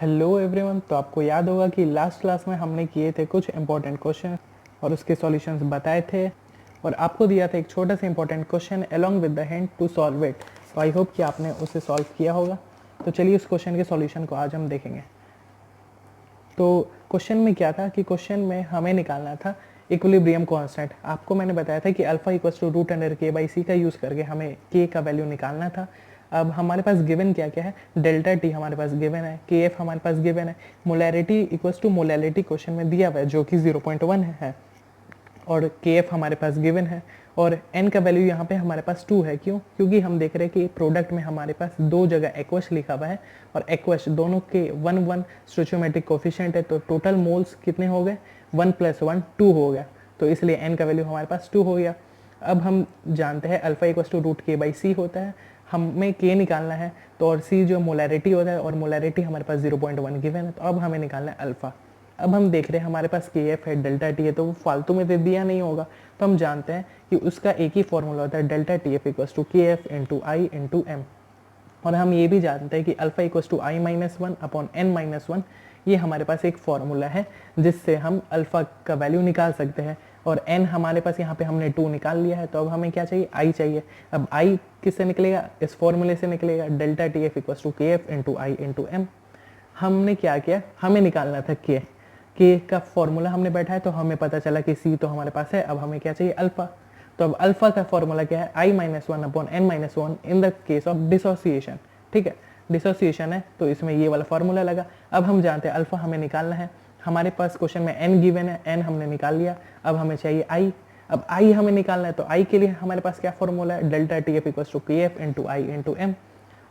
Hello everyone. तो आपको याद होगा कि लास्ट क्लास में हमने किए थे कुछ इंपॉर्टेंट क्वेश्चन और उसके सॉल्यूशंस बताए थे और आपको दिया था एक छोटा सा important question along with the hint to solve it. तो आई होप कि आपने उसे सॉल्व किया होगा। तो चलिए उस क्वेश्चन के सॉल्यूशन को आज हम देखेंगे। तो क्वेश्चन में क्या था कि क्वेश्चन में हमें निकालना था इक्विलिब्रियम कांस्टेंट। आपको मैंने बताया था कि alpha equals to root under K by C का यूज़ करके हमें के का वैल्यू निकालना था। अब हमारे पास गिवन क्या क्या है, डेल्टा टी हमारे पास गिवन है, के एफ हमारे पास गिवन है, molarity equals to molarity question में दिया हुआ है जो कि 0.1 है और के एफ हमारे पास गिवन है और एन का वैल्यू यहाँ पे हमारे पास 2 है। क्यों? क्योंकि हम देख रहे हैं कि प्रोडक्ट में हमारे पास दो जगह एक्वश लिखा हुआ है और एक्वश दोनों के 1 स्टोइचोमेट्रिक कोफिशिएंट है, तो टोटल मोल्स कितने हो गए, 1 + 1 2 हो गया। तो इसलिए एन का वैल्यू हमारे पास 2 हो गया। अब हम जानते हैं अल्फा इक्वल्स टू रूट के बाई सी होता है, हमें के निकालना है। तो और सी जो मोलैरिटी होता है और मोलैरिटी हमारे पास 0.1 गिवन है, तो अब हमें निकालना है अल्फा। अब हम देख रहे हैं हमारे पास के एफ है, डेल्टा टी है, तो वो फालतू में दे दिया नहीं होगा। तो हम जानते हैं कि उसका एक ही फॉर्मूला होता है, delta T F equals to K F into I into M. और हम ये भी जानते हैं कि alpha equals to I minus one upon N minus one, ये हमारे पास एक फॉर्मूला है जिससे हम अल्फा का वैल्यू निकाल सकते हैं। और एन हमारे पास यहाँ पे हमने 2 निकाल लिया है, तो अब हमें क्या चाहिए, आई चाहिए। अब आई किससे निकलेगा, इस फॉर्मूले से निकलेगा, delta T F equals to K F into I into M. हमने क्या किया, हमें निकालना था के का फॉर्मूला हमने बैठा है, तो हमें पता चला कि सी तो हमारे पास है। अब हमें क्या चाहिए, अल्फा। तो अब अल्फा का फॉर्मूला क्या है, i minus one upon N minus one in the case of dissociation. ठीक है, डिसोसिएशन है तो इसमें ये वाला फॉर्मूला लगा। अब हम जानते हैं अल्फा हमें निकालना है, हमारे पास क्वेश्चन में एन गिवन है, एन हमने निकाल लिया। अब हमें चाहिए आई। अब आई हमें निकालना है, तो आई के लिए हमारे पास क्या फॉर्मूला है, delta T F equals to K F into I into M.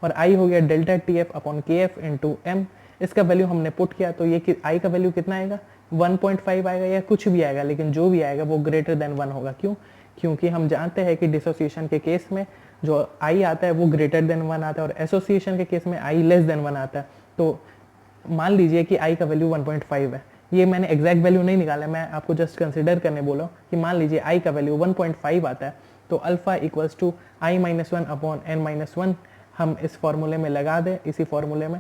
और आई हो गया delta T F upon K F into M. इसका वैल्यू हमने पुट किया, तो ये आई का वैल्यू कितना आएगा, 1.5 आएगा या कुछ भी आएगा, लेकिन जो भी आएगा वो ग्रेटर देन 1 होगा। क्यों? क्योंकि हम जानते हैं कि डिसोसिएशन के केस में जो आई आता है वो ग्रेटर देन 1 आता है और एसोसिएशन के केस में आई लेस देन 1 आता है। तो मान लीजिए कि आई का वैल्यू 1.5 है, ये मैंने एग्जैक्ट वैल्यू नहीं निकाला, मैं आपको जस्ट कंसिडर करने बोला कि मान लीजिए आई का वैल्यू 1.5 आता है, तो alpha equals to I minus one upon N minus one हम इस फॉर्मूले में लगा दें, इसी फॉर्मूले में,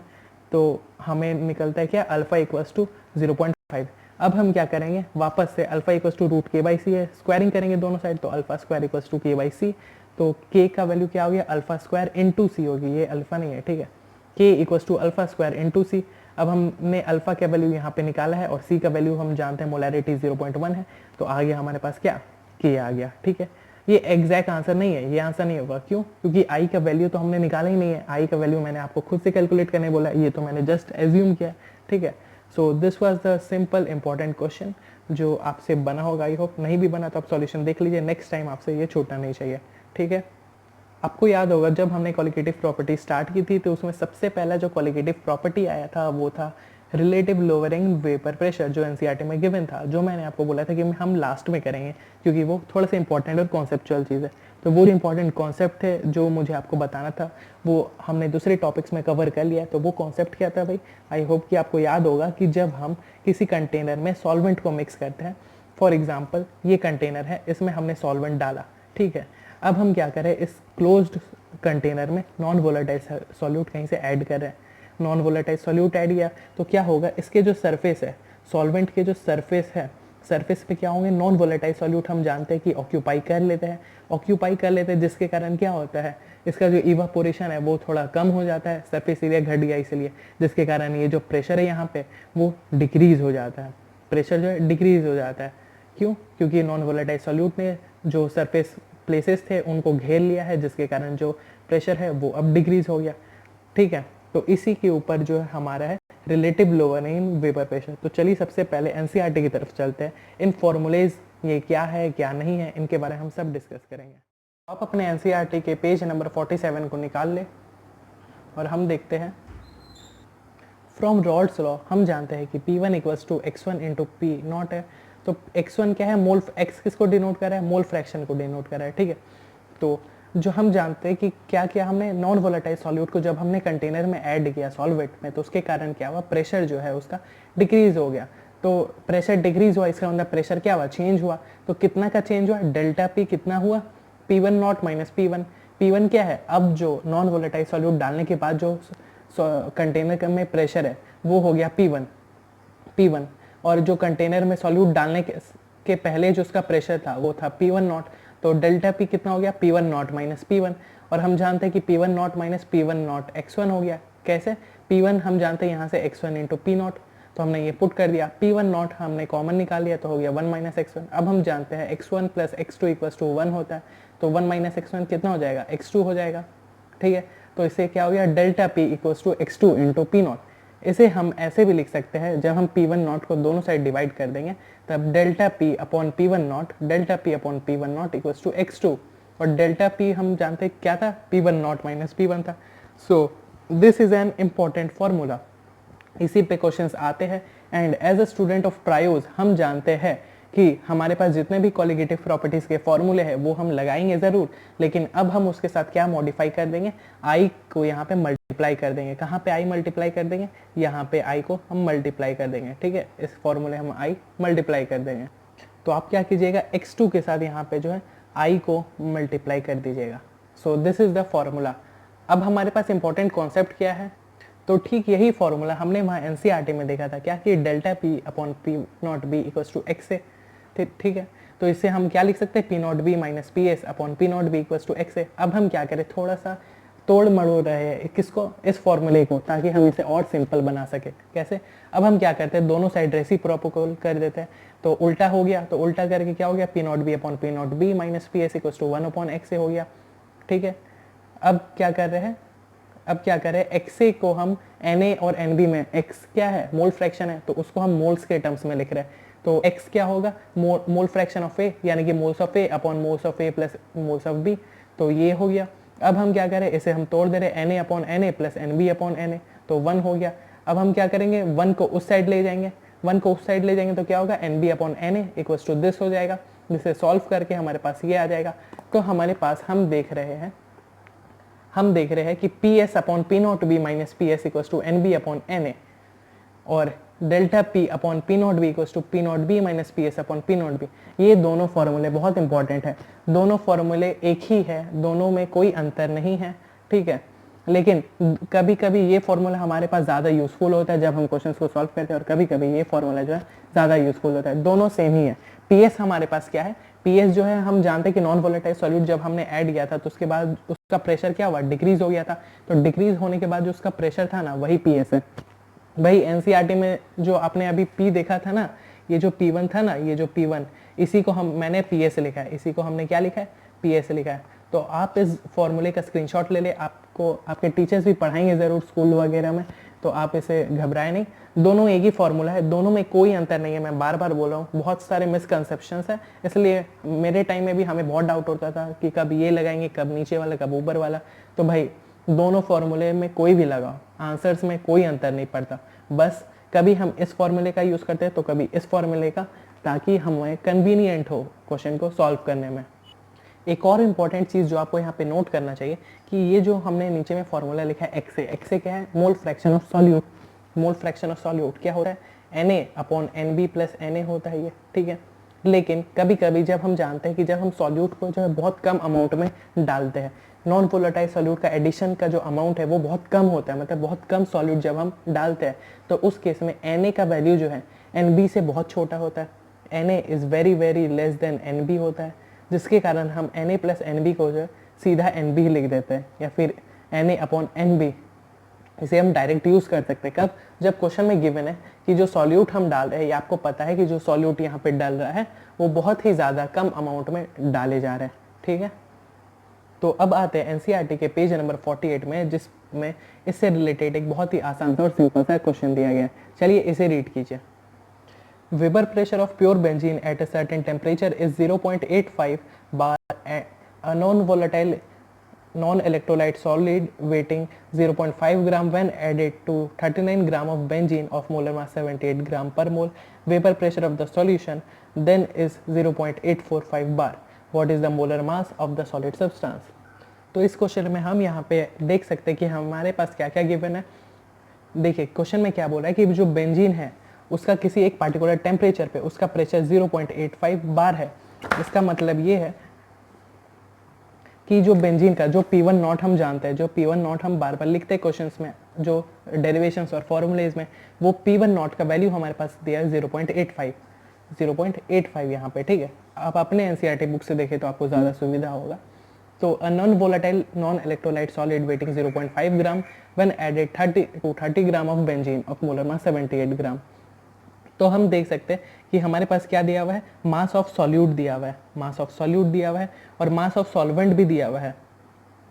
तो हमें निकलता है क्या, अल्फा इक्वल्स टू 0.5। अब हम क्या करेंगे, वापस से अल्फा इक्वल्स टू रूट के बाई सी है, स्क्वायरिंग करेंगे दोनों साइड, तो अल्फा स्क्वायर इक्वल्स टू के बाई सी। तो के का वैल्यू क्या हो गया, अल्फा स्क्वायर इंटू सी होगी, ये अल्फा नहीं है, ठीक है, K equals to alpha square into C. अब हमने अल्फा का वैल्यू यहाँ पे निकाला है और सी का वैल्यू हम जानते हैं मोलैरिटी 0.1 है, तो आ गया हमारे पास क्या, के आ गया। ठीक है, ये एग्जैक्ट आंसर नहीं है, ये आंसर नहीं होगा। क्यों? क्योंकि आई का वैल्यू तो हमने निकाला ही नहीं है, आई का वैल्यू मैंने आपको खुद से कैलकुलेट करने बोला, ये तो मैंने जस्ट एज्यूम किया। ठीक है, so this was the simple important question जो आपसे बना होगा। आई होप नहीं भी बना तो आप सॉल्यूशन देख लीजिए, नेक्स्ट टाइम आपसे ये छूटना नहीं चाहिए। ठीक है, आपको याद होगा जब हमने क्वालिटेटिव प्रॉपर्टी स्टार्ट की थी तो उसमें सबसे पहला जो क्वालिटेटिव प्रॉपर्टी आया था वो था रिलेटिव लोअरिंग वेपर प्रेशर, जो एनसीईआरटी में गिवन था, जो मैंने आपको बोला था कि हम लास्ट में करेंगे क्योंकि वो थोड़ा सा इंपॉर्टेंट और कॉन्सेप्चुअल चीज़ है। तो वो इंपॉर्टेंट कॉन्सेप्ट है जो मुझे आपको बताना था, वो हमने दूसरे टॉपिक्स में कवर कर लिया। तो वो कॉन्सेप्ट क्या था भाई, आई होप कि आपको याद होगा कि जब हम किसी कंटेनर में सॉल्वेंट को मिक्स करते हैं, फॉर एग्जाम्पल ये कंटेनर है, इसमें हमने सॉल्वेंट डाला, ठीक है, अब हम क्या करें, इस क्लोज्ड कंटेनर में नॉन वोलेटाइल सॉल्यूट कहीं से ऐड कर रहे हैं, नॉन वोलेटाइल सॉल्यूट ऐड किया तो क्या होगा, इसके जो सरफेस है, सॉल्वेंट के जो सरफेस है, सरफेस पे क्या होंगे, नॉन वोलेटाइल सॉल्यूट हम जानते हैं कि ऑक्यूपाई कर लेते हैं, जिसके कारण क्या होता है, इसका जो इवापोरेशन है वो थोड़ा कम हो जाता है, सरफेस एरिया घट गया इसलिए, जिसके कारण ये जो प्रेशर है यहाँ पे वो डिक्रीज हो जाता है, प्रेशर जो है डिक्रीज हो जाता है। क्यों? क्योंकि नॉन वोलेटाइल सॉल्यूट ने जो सरफेस प्लेसेस थे उनको घेर लिया है, जिसके कारण जो प्रेशर है वो अब डिक्रीज हो गया। ठीक है, तो इसी के ऊपर जो है हमारा है रिलेटिव लोअरिंग वेपर प्रेशर। तो चलिए सबसे पहले एनसीईआरटी की तरफ चलते हैं, इन फॉर्मूलेज ये क्या है क्या नहीं है इनके बारे में हम सब डिस्कस करेंगे। आप अपने एनसीईआरटी के पेज नंबर 47 को निकाल ले और हम देखते हैं, फ्रॉम रॉल्ड्स लॉ हम जानते हैं कि P1 equals to x1 into P naught है। तो x1 क्या है, मोल, x किसको डिनोट कर रहा है, मोल फ्रैक्शन को डिनोट कर रहा है। ठीक है, तो जो हम जानते हैं कि क्या किया हमने, नॉन वोलेटाइल सॉल्यूट को जब हमने कंटेनर में ऐड किया सॉल्वेंट में, तो उसके कारण क्या हुआ, प्रेशर जो है उसका डिक्रीज हो गया। तो प्रेशर डिक्रीज हुआ, इसका मतलब प्रेशर क्या हुआ, चेंज हुआ। तो कितना का चेंज हुआ, डेल्टा पी कितना हुआ, P1 not minus P1। P1 क्या है, अब जो नॉन वोलेटाइल सॉल्यूट डालने के बाद जो कंटेनर में प्रेशर है वो हो गया P1, और जो कंटेनर में सॉल्यूट डालने के पहले जो उसका प्रेशर था वो था P1 नॉट, तो डेल्टा P कितना हो गया P1 नॉट माइनस P1, और हम जानते हैं कि P1 not minus P1 not x1 हो गया। कैसे? P1 हम जानते हैं यहाँ से x1 इंटू P नॉट, तो हमने ये पुट कर दिया, P1 नॉट हमने कॉमन निकाल लिया तो हो गया 1 माइनस x1। अब हम जानते हैं x1 plus x2 equals to 1 होता है, तो 1 माइनस x1 कितना हो जाएगा x2 हो जाएगा। ठीक है, तो इससे क्या हो गया delta P equals to x2 into P naught. इसे हम ऐसे भी लिख सकते हैं, जब हम P1 नॉट को दोनों साइड डिवाइड कर देंगे तब delta P upon P1 naught, delta P upon P1 naught equals to x2, और डेल्टा P हम जानते हैं क्या था P1 नॉट माइनस P1 था। So this is an important formula, इसी पे क्वेश्चंस आते हैं। And as a student of ट्रायोज हम जानते हैं कि हमारे पास जितने भी कॉलिगेटिव प्रॉपर्टीज के फॉर्मूले हैं वो हम लगाएंगे ज़रूर, लेकिन अब हम उसके साथ क्या मॉडिफाई कर देंगे, आई को यहाँ पे मल्टीप्लाई कर देंगे। कहाँ पे आई मल्टीप्लाई कर देंगे, यहाँ पे आई को हम मल्टीप्लाई कर देंगे। ठीक है, इस फॉर्मूले हम आई मल्टीप्लाई कर देंगे। तो आप क्या कीजिएगा, x2 के साथ यहाँ पे जो है आई को मल्टीप्लाई कर दीजिएगा। सो दिस इज द फॉर्मूला। अब हमारे पास इंपॉर्टेंट कॉन्सेप्ट क्या है, तो ठीक यही फॉर्मूला हमने वहाँ एनसीईआरटी में देखा था, क्या कि delta P upon P naught B equals to x है। ठीक है, तो इससे हम क्या लिख सकते हैं, P naught B minus P S upon P naught B equals to x है। अब हम क्या करें, थोड़ा सा तोड़ मरोड़ रहे हैं किसको, इस फॉर्मूले को, ताकि हम इसे और सिंपल बना सके। कैसे? अब हम क्या करते हैं, दोनों साइड रेसिप्रोकल कर देते हैं, तो उल्टा हो गया, तो उल्टा करके क्या हो गया, P naught B upon P naught B minus P S equals to 1 upon x हो गया। ठीक है, अब क्या कर रहे हैं, अब क्या करें, एक्स को हम Na और Nb में, x क्या है मोल फ्रैक्शन है, तो उसको हम मोल्स के टर्म्स में लिख रहे हैं। तो x क्या होगा, मोल फ्रैक्शन ऑफ A, यानी कि moles of A upon moles of A plus moles of B, तो ये हो गया। अब हम क्या करें, इसे हम तोड़ दे रहे हैं, Na upon Na plus Nb upon Na, तो 1 हो गया। अब हम क्या करेंगे, 1 को उस साइड ले जाएंगे, 1 को उस साइड ले जाएंगे तो क्या होगा, Nb upon Na equals to this हो जाएगा, जिसे सॉल्व करके हमारे पास ये आ जाएगा। तो हमारे पास हम देख रहे हैं कि P S upon P not B minus P S equals to N B upon N A, और delta P upon P not B equals to P not B minus P S upon P not B. ये दोनों फॉर्मूले बहुत important है, दोनों फॉर्मूले एक ही है, दोनों में कोई अंतर नहीं है। ठीक है, लेकिन कभी कभी ये फॉर्मूला हमारे पास ज़्यादा यूजफुल होता है जब हम क्वेश्चंस को सॉल्व करते हैं, और कभी कभी ये फॉर्मूला जो है ज़्यादा यूजफुल होता है। दोनों सेम ही है। पी एस हमारे पास क्या है, पी एस जो है हम जानते हैं कि नॉन वोलेटाइल सॉल्यूट जब हमने ऐड किया था तो उसके बाद उसका प्रेशर क्या हुआ, डिक्रीज हो गया था। तो डिक्रीज होने के बाद जो उसका प्रेशर था ना, वही पी एस है। भाई एनसीईआरटी में जो आपने अभी पी देखा था ना, ये जो P1 था ना, ये जो P1, इसी को मैंने PS लिखा है, इसी को हमने क्या लिखा है, PS लिखा है। तो आप इस फॉर्मूले का स्क्रीनशॉट ले ले, आपको आपके टीचर्स भी पढ़ाएंगे ज़रूर स्कूल वगैरह में, तो आप इसे घबराए नहीं, दोनों एक ही फॉर्मूला है, दोनों में कोई अंतर नहीं है। मैं बार बार बोल रहा हूँ, बहुत सारे मिसकंसेप्शंस है, इसलिए मेरे टाइम में भी हमें बहुत डाउट होता था कि कब ये लगाएंगे, कब नीचे वाला, कब ऊपर वाला। तो भाई दोनों फॉर्मूले में कोई भी लगाओ, आंसर्स में कोई अंतर नहीं पड़ता। बस कभी हम इस फॉर्मूले का यूज़ करते हैं तो कभी इस फॉर्मूले का, ताकि हमें कन्वीनियंट हो क्वेश्चन को सॉल्व करने में। एक और इम्पॉर्टेंट चीज़ जो आपको यहाँ पे नोट करना चाहिए कि ये जो हमने नीचे में फॉर्मूला लिखा है एक्स ए क्या है, mole fraction of solute. Mole fraction of solute क्या होता है, Na upon NB plus Na होता है ये। ठीक है, लेकिन कभी कभी जब हम जानते हैं कि जब हम सॉल्यूट को जो है बहुत कम अमाउंट में डालते हैं, नॉन वोलेटाइल सॉल्यूट का एडिशन का जो अमाउंट है वो बहुत कम होता है, मतलब बहुत कम सॉल्यूट जब हम डालते हैं, तो उस केस में Na का वैल्यू जो है NB से बहुत छोटा होता है। Na is very very less than NB होता है, जिसके कारण हम Na प्लस NB को जो है सीधा NB लिख देते हैं, या फिर Na अपॉन NB। इसे हम डायरेक्ट यूज़ कर सकते हैं कब, जब क्वेश्चन में गिवन है कि जो सॉल्यूट हम डाल रहे हैं, या आपको पता है कि जो सॉल्यूट यहाँ पे डल रहा है वो बहुत ही ज़्यादा कम अमाउंट में डाले जा रहे हैं। ठीक है, तो अब आते हैं एनसीईआरटी के पेज नंबर 48 में, जिसमें इससे रिलेटेड एक बहुत ही आसान और सिंपल सा क्वेश्चन दिया गया है। चलिए इसे रीड कीजिए। Weber pressure of pure benzene at a certain temperature is 0.85 bar, a non-volatile non-electrolyte solid weighting 0.5 gram when added to 39 gram of benzene of molar mass 78 gram per mole. Vapor pressure of the solution then is 0.845 bar. What is the molar mass of the solid substance? तो इस question में हम यहाँ पे देख सकते हैं कि हमारे पास क्या क्या गिवन है। देखिए क्वेश्चन में क्या बोल रहा है कि जो बेंजीन है उसका किसी एक पार्टिकुलर टेम्परेचर पे उसका प्रेशर 0.85 बार है। इसका मतलब ये है कि जो बेंजीन का जो P1 नॉट हम जानते हैं, जो P1 नॉट हम बार बार लिखते हैं क्वेश्चंस में, जो डेरिवेशंस और फॉर्मूलेज में वो P1 नॉट का वैल्यू हमारे पास दिया है 0.85, 0.85 यहाँ पे, ठीक है। आप अपने एनसीईआरटी बुक से देखें तो आपको ज़्यादा सुविधा होगा। तो a non volatile non electrolyte solid weighing 0.5 gram when added 30 gram of benzene of molar mass 78 gram. तो हम देख सकते हैं कि हमारे पास क्या दिया हुआ है, मास ऑफ सॉल्यूट दिया हुआ है, मास ऑफ सॉल्यूट दिया हुआ है और मास ऑफ सॉल्वेंट भी दिया हुआ है,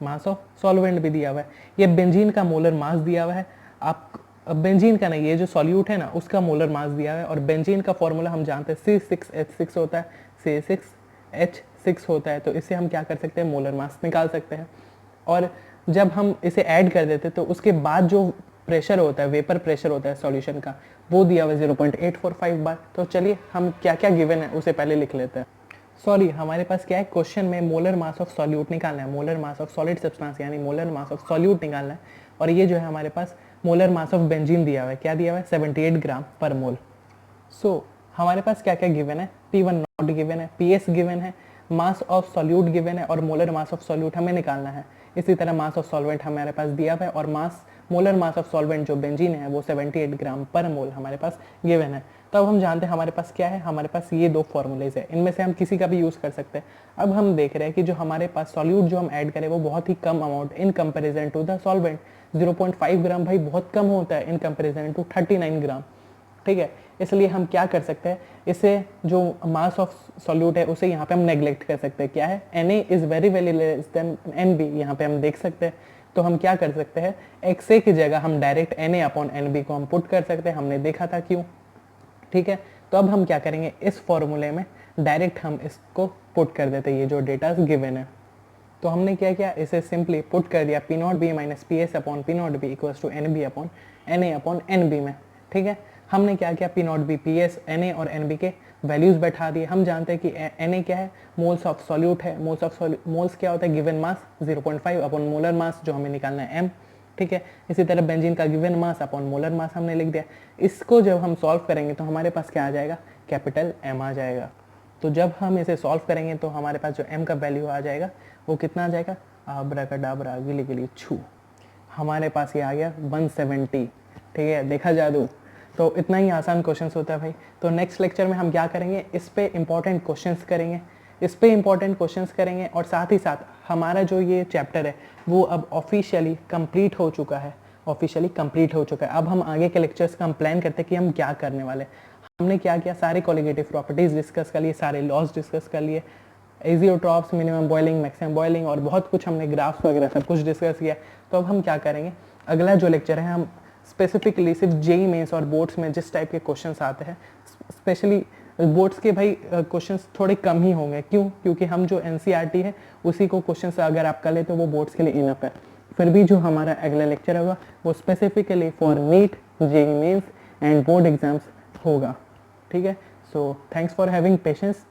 मास ऑफ सॉल्वेंट भी दिया हुआ है। ये बेंजीन का मोलर मास दिया हुआ है, आप बेंजीन का नहीं, ये जो सॉल्यूट है ना उसका मोलर मास दिया हुआ है। और बेंजीन का फॉर्मूला हम जानते हैं C6H6 होता है, C6H6 होता है। तो इससे हम क्या कर सकते हैं, मोलर मास निकाल सकते हैं। और जब हम इसे ऐड कर देते तो उसके बाद जो प्रेशर होता है, वेपर प्रेशर होता है सॉल्यूशन का, वो दिया हुआ है 0.845 बार। तो चलिए हम क्या क्या गिवन है उसे पहले लिख लेते हैं। सॉरी, हमारे पास क्या है, क्वेश्चन में मोलर मास ऑफ सॉल्यूट निकालना है, molar mass of solid substance यानी मोलर मास ऑफ सॉल्यूट निकालना है। और ये जो है हमारे पास मोलर मास ऑफ बेंजीन दिया हुआ है, क्या दिया हुआ है, 78 ग्राम पर मोल। सो हमारे पास क्या क्या गिवन है, P1 नॉट गिवन है, PS गिवन है, मास ऑफ सॉल्यूट गिवन है और मोलर मास ऑफ सॉल्यूट हमें निकालना है। इसी तरह मास ऑफ सॉल्वेंट हमारे पास दिया हुआ है और मोलर मास ऑफ सॉल्वेंट जो बेंजीन है वो 78 ग्राम पर मोल हमारे पास गिवन है। तो अब हम जानते हैं हमारे पास क्या है, हमारे पास ये दो फॉर्मूलेज है, इनमें से हम किसी का भी यूज़ कर सकते हैं। अब हम देख रहे हैं कि जो हमारे पास सॉल्यूट जो हम ऐड करें वो बहुत ही कम amount in comparison to the solvent. 0.5 gram भाई बहुत कम होता है इन कंपेरिजन टू 39 ग्राम, ठीक है। इसलिए हम क्या कर सकते हैं, इसे जो मास ऑफ सॉल्यूट है उसे यहाँ पे हम नेग्लेक्ट कर सकते हैं। क्या है, Na is very less than Nb, यहाँ पे हम देख सकते हैं। तो हम क्या कर सकते हैं, XA की जगह हम डायरेक्ट Na अपॉन Nb को हम पुट कर सकते हैं, हमने देखा था क्यों, ठीक है। तो अब हम क्या करेंगे, इस फॉर्मूले में डायरेक्ट हम इसको पुट कर देते हैं, ये जो डेटा गिवन है। तो हमने क्या किया, इसे सिंपली पुट कर दिया P naught B minus PS upon P naught B equals to NB upon Na upon NB में, ठीक है। हमने क्या किया, P naught B, PS, Na और NB के वैल्यूज बैठा दिए। हम जानते हैं कि Na क्या है, मोल्स ऑफ सॉल्यूट है, मोल्स क्या होता है, given mass 0.5 upon molar mass जो हमें निकालना है M, ठीक है। इसी तरह बेंजीन का गिवन मास अपॉन मोलर मास हमने लिख दिया। इसको जब हम सॉल्व करेंगे तो हमारे पास क्या आ जाएगा, कैपिटल M आ जाएगा। तो जब हम इसे सॉल्व करेंगे तो हमारे पास जो M का वैल्यू आ जाएगा वो कितना आ जाएगा, आबराकडाबरा गिली गिली छू, हमारे पास ये आ गया 170, ठीक है। देखा जादू। तो इतना ही आसान क्वेश्चंस होता है भाई। तो नेक्स्ट लेक्चर में हम क्या करेंगे, इस पे इंपॉर्टेंट क्वेश्चंस करेंगे, और साथ ही साथ हमारा जो ये चैप्टर है वो अब ऑफिशियली कंप्लीट हो चुका है, अब हम आगे के लेक्चर्स का हम प्लान करते हैं कि हम क्या करने वाले हैं। हमने क्या किया, सारे कोलिगेटिव प्रॉपर्टीज डिस्कस कर लिए, सारे लॉज डिस्कस कर लिए, azeotropes, minimum boiling, maximum boiling और बहुत कुछ हमने ग्राफ्स वगैरह सब कुछ डिस्कस किया। तो अब हम क्या करेंगे, अगला जो लेक्चर है हम स्पेसिफिकली सिर्फ जेई मेंस और बोर्ड्स में जिस टाइप के क्वेश्चंस आते हैं, स्पेशली बोर्ड्स के भाई क्वेश्चंस थोड़े कम ही होंगे। क्यों, क्योंकि हम जो एनसीईआरटी है उसी को क्वेश्चंस अगर आप कर ले तो वो बोर्ड्स के लिए इनफ है। फिर भी जो हमारा अगला लेक्चर होगा वो specifically for NEET, JEE mains and board exams होगा, ठीक है। So thanks for having patience.